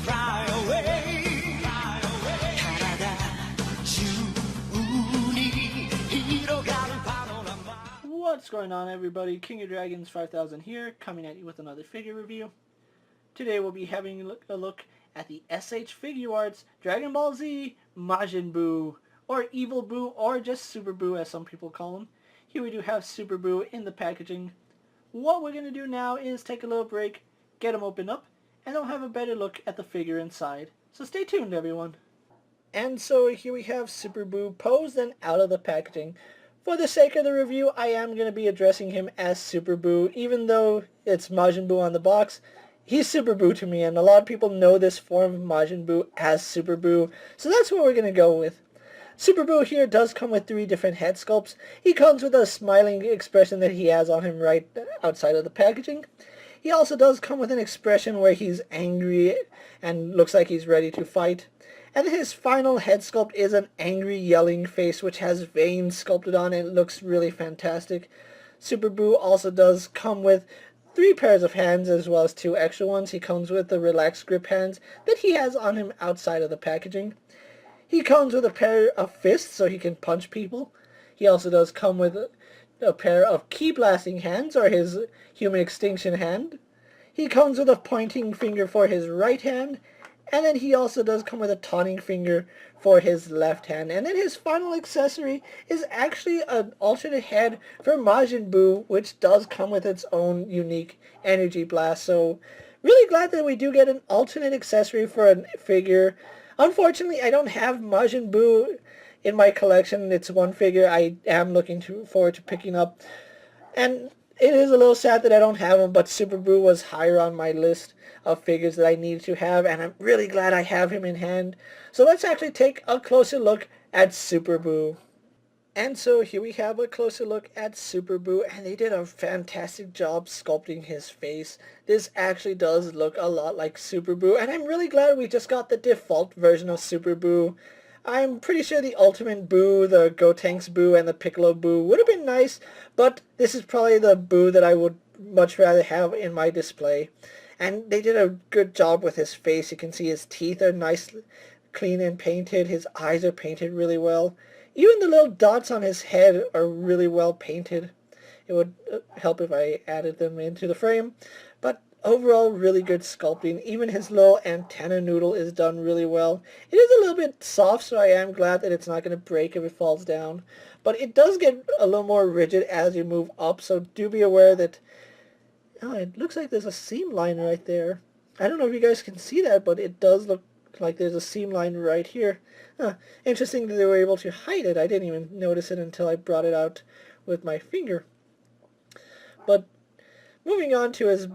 fly away. What's going on, everybody? King of Dragons 5000 here, coming at you with another figure review. Today we'll be having a look at the SH Figuarts Dragon Ball Z Majin Buu, or Evil Buu, or just Super Buu as some people call him. Here we do have Super Buu in the packaging. What we're going to do now is take a little break, get him opened up, and then we'll have a better look at the figure inside. So stay tuned, everyone. And so here we have Super Buu posed and out of the packaging. For the sake of the review, I am going to be addressing him as Super Buu, even though it's Majin Buu on the box. He's Super Buu to me, and a lot of people know this form of Majin Buu as Super Buu, so that's what we're going to go with. Super Buu here does come with 3 different head sculpts. He comes with a smiling expression that he has on him right outside of the packaging. He also does come with an expression where he's angry and looks like he's ready to fight. And his final head sculpt is an angry yelling face which has veins sculpted on it. It looks really fantastic. Super Buu also does come with 3 pairs of hands as well as 2 extra ones. He comes with the relaxed grip hands that he has on him outside of the packaging. He comes with a pair of fists so he can punch people. He also does come with a pair of ki blasting hands, or his human extinction hand. He comes with a pointing finger for his right hand. And then he also does come with a taunting finger for his left hand. And then his final accessory is actually an alternate head for Majin Buu, which does come with its own unique energy blast. So really glad that we do get an alternate accessory for a figure. Unfortunately, I don't have Majin Buu in my collection. It's one figure I am looking forward to picking up. And it is a little sad that I don't have him, but Super Buu was higher on my list of figures that I needed to have, and I'm really glad I have him in hand. So let's actually take a closer look at Super Buu. And so here we have a closer look at Super Buu, and they did a fantastic job sculpting his face. This actually does look a lot like Super Buu, and I'm really glad we just got the default version of Super Buu. I'm pretty sure the Ultimate Buu, the Gotenks Buu, and the Piccolo Buu would have been nice, but this is probably the Buu that I would much rather have in my display. And they did a good job with his face. You can see his teeth are nice, clean and painted. His eyes are painted really well. Even the little dots on his head are really well painted. It would help if I added them into the frame. But overall, really good sculpting. Even his little antenna noodle is done really well. It is a little bit soft, so I am glad that it's not going to break if it falls down. But it does get a little more rigid as you move up, so do be aware that... Oh, it looks like there's a seam line right there. I don't know if you guys can see that, but it does look like there's a seam line right here. Interesting that they were able to hide it. I didn't even notice it until I brought it out with my finger. But moving on to his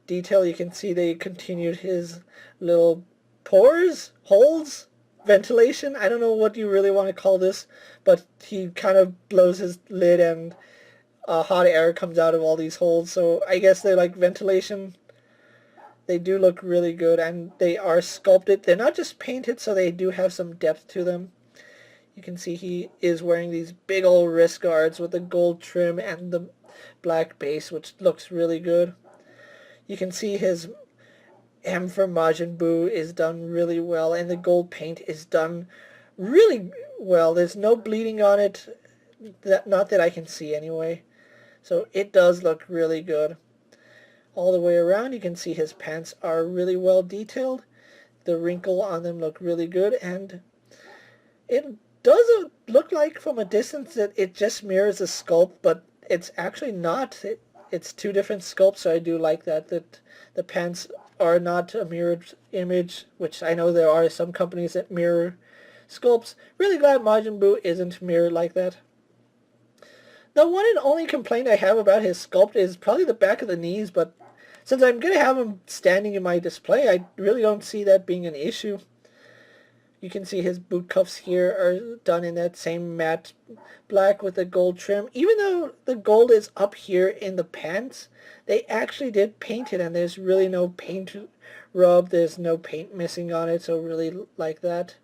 detail, you can see they continued his little pores, holes, ventilation. I don't know what you really want to call this, but he kind of blows his lid and hot air comes out of all these holes, so I guess they're like ventilation. They do look really good, and they are sculpted. They're not just painted, so they do have some depth to them. You can see he is wearing these big old wrist guards with the gold trim and the black base, which looks really good. You can see his M for Majin Buu is done really well, and the gold paint is done really well. There's no bleeding on it, not that I can see anyway. So it does look really good. All the way around, you can see his pants are really well detailed. The wrinkle on them look really good, and it does look like from a distance that it just mirrors a sculpt, but it's actually not. It's 2 different sculpts, so I do like that the pants are not a mirrored image, which I know there are some companies that mirror sculpts. Really glad Majin Buu isn't mirrored like that. The one and only complaint I have about his sculpt is probably the back of the knees, but since I'm going to have him standing in my display, I really don't see that being an issue. You can see his boot cuffs here are done in that same matte black with the gold trim. Even though the gold is up here in the pants, they actually did paint it, and there's really no paint rub. There's no paint missing on it, so really like that.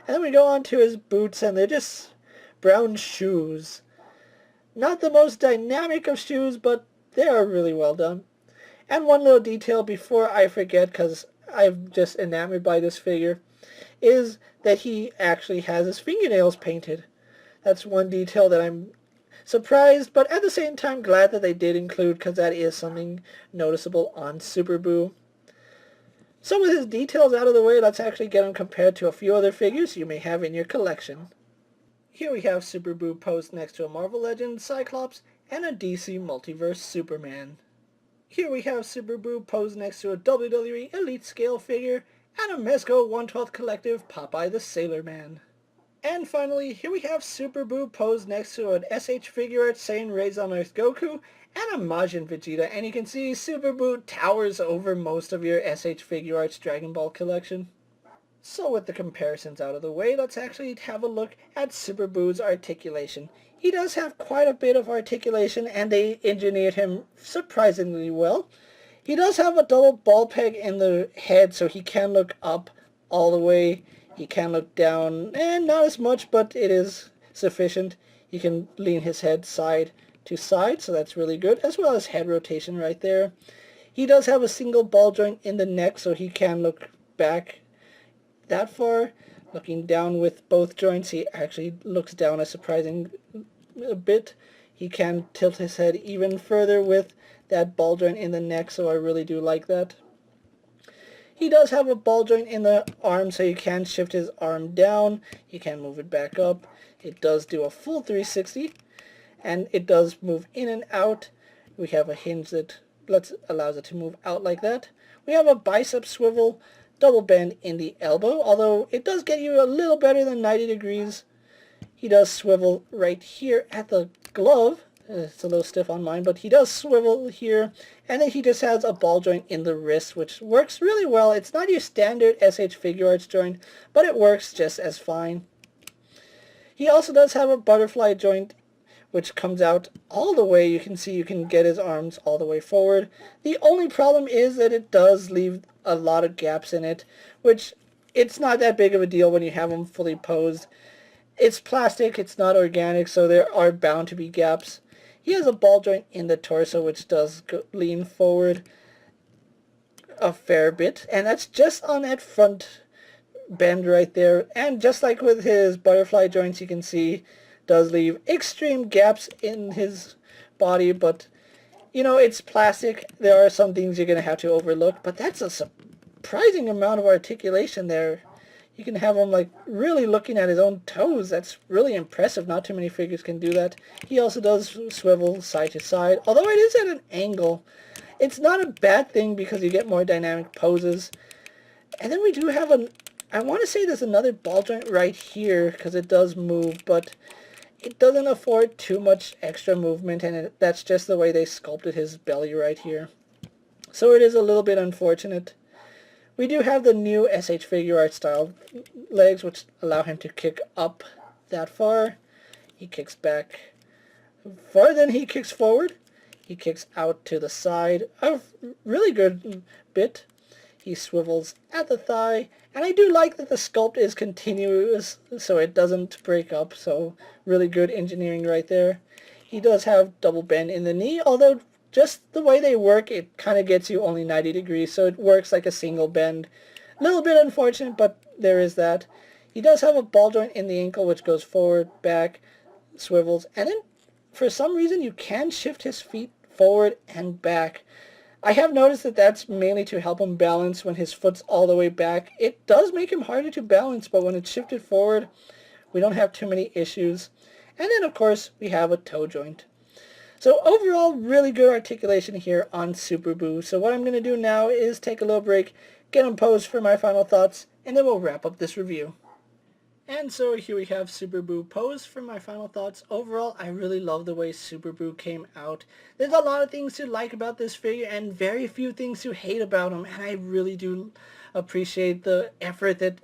And then we go on to his boots, and they're just brown shoes. Not the most dynamic of shoes, but they are really well done. And one little detail before I forget, because I'm just enamored by this figure is that he actually has his fingernails painted. That's one detail that I'm surprised, but at the same time glad that they did include, because that is something noticeable on Super Boo. So with his details out of the way, let's actually get him compared to a few other figures you may have in your collection. Here we have Super Boo posed next to a Marvel Legends Cyclops and a DC Multiverse Superman. Here we have Super Boo posed next to a WWE Elite Scale figure and a Mezco 1/12 Collective Popeye the Sailor Man. And finally, here we have Super Boo posed next to an SH Figuarts Saiyan Raised on Earth Goku and a Majin Vegeta, and you can see Super Boo towers over most of your SH Figuarts Dragon Ball collection. So with the comparisons out of the way, let's actually have a look at Super Boo's articulation. He does have quite a bit of articulation, and they engineered him surprisingly well. He does have a double ball peg in the head, so he can look up all the way. He can look down, and not as much, but it is sufficient. He can lean his head side to side, so that's really good, as well as head rotation right there. He does have a single ball joint in the neck, so he can look back that far. Looking down with both joints, he actually looks down a surprising bit. He can tilt his head even further with that ball joint in the neck, so I really do like that. He does have a ball joint in the arm, so you can shift his arm down. You can move it back up. It does do a full 360, and it does move in and out. We have a hinge that allows it to move out like that. We have a bicep swivel, double bend in the elbow, although it does get you a little better than 90 degrees. He does swivel right here at the glove. It's a little stiff on mine, but he does swivel here. And then he just has a ball joint in the wrist, which works really well. It's not your standard SH Figuarts joint, but it works just as fine. He also does have a butterfly joint, which comes out all the way. You can see you can get his arms all the way forward. The only problem is that it does leave a lot of gaps in it, which it's not that big of a deal when you have them fully posed. It's plastic, it's not organic, so there are bound to be gaps. He has a ball joint in the torso, which does lean forward a fair bit, and that's just on that front bend right there. And just like with his butterfly joints, you can see does leave extreme gaps in his body, but you know, it's plastic. There are some things you're going to have to overlook, but that's a surprising amount of articulation there. You can have him like really looking at his own toes. That's really impressive. Not too many figures can do that. He also does swivel side to side, although it is at an angle. It's not a bad thing because you get more dynamic poses. And then we do have I want to say there's another ball joint right here because it does move, but it doesn't afford too much extra movement, and that's just the way they sculpted his belly right here. So it is a little bit unfortunate. We do have the new SH Figuarts style legs, which allow him to kick up that far. He kicks back farther than he kicks forward. He kicks out to the side a really good bit. He swivels at the thigh, and I do like that the sculpt is continuous so it doesn't break up, so really good engineering right there. He does have double bend in the knee, although just the way they work, it kind of gets you only 90 degrees, so it works like a single bend. A little bit unfortunate, but there is that. He does have a ball joint in the ankle, which goes forward, back, swivels, and then for some reason you can shift his feet forward and back. I have noticed that that's mainly to help him balance when his foot's all the way back. It does make him harder to balance, but when it's shifted forward, we don't have too many issues. And then, of course, we have a toe joint. So overall, really good articulation here on Super Boo. So what I'm going to do now is take a little break, get him posed for my final thoughts, and then we'll wrap up this review. And so here we have Super Boo posed for my final thoughts. Overall, I really love the way Super Boo came out. There's a lot of things to like about this figure and very few things to hate about him. And I really do appreciate the effort that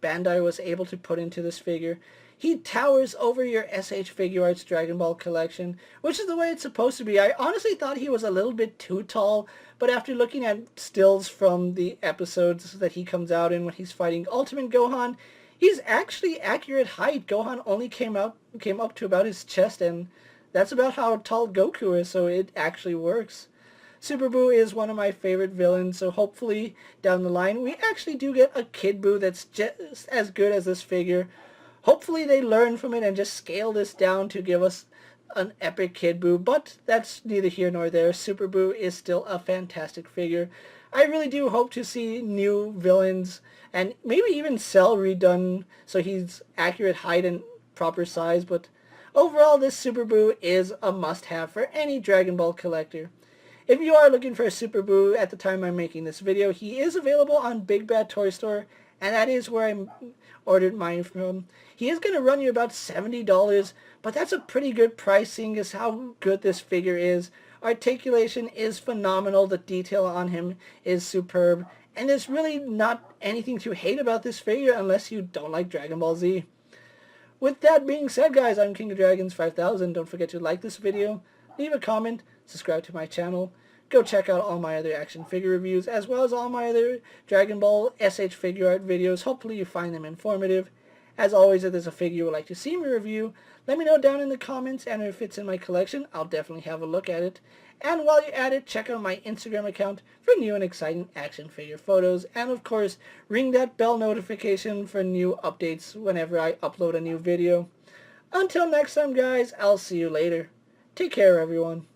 Bandai was able to put into this figure. He towers over your SH Figuarts Dragon Ball collection, which is the way it's supposed to be. I honestly thought he was a little bit too tall, but after looking at stills from the episodes that he comes out in when he's fighting Ultimate Gohan, he's actually accurate height. Gohan only came up to about his chest, and that's about how tall Goku is, so it actually works. Super Boo is one of my favorite villains, so hopefully down the line we actually do get a Kid Boo that's just as good as this figure. Hopefully they learn from it and just scale this down to give us an epic Kid Boo, but that's neither here nor there. Super Boo is still a fantastic figure. I really do hope to see new villains and maybe even Cell redone so he's accurate height and proper size, but overall this Super Boo is a must-have for any Dragon Ball collector. If you are looking for a Super Boo at the time I'm making this video, he is available on Big Bad Toy Store, and that is where I ordered mine from. He is going to run you about $70, but that's a pretty good price seeing as how good this figure is. Articulation is phenomenal, the detail on him is superb, and there's really not anything to hate about this figure unless you don't like Dragon Ball Z. With that being said, guys, I'm King of Dragons 5000. Don't forget to like this video, leave a comment, subscribe to my channel, go check out all my other action figure reviews as well as all my other Dragon Ball SH figure art videos. Hopefully you find them informative. As always, if there's a figure you would like to see me review, let me know down in the comments, and if it's in my collection, I'll definitely have a look at it. And while you're at it, check out my Instagram account for new and exciting action figure photos. And of course, ring that bell notification for new updates whenever I upload a new video. Until next time, guys, I'll see you later. Take care, everyone.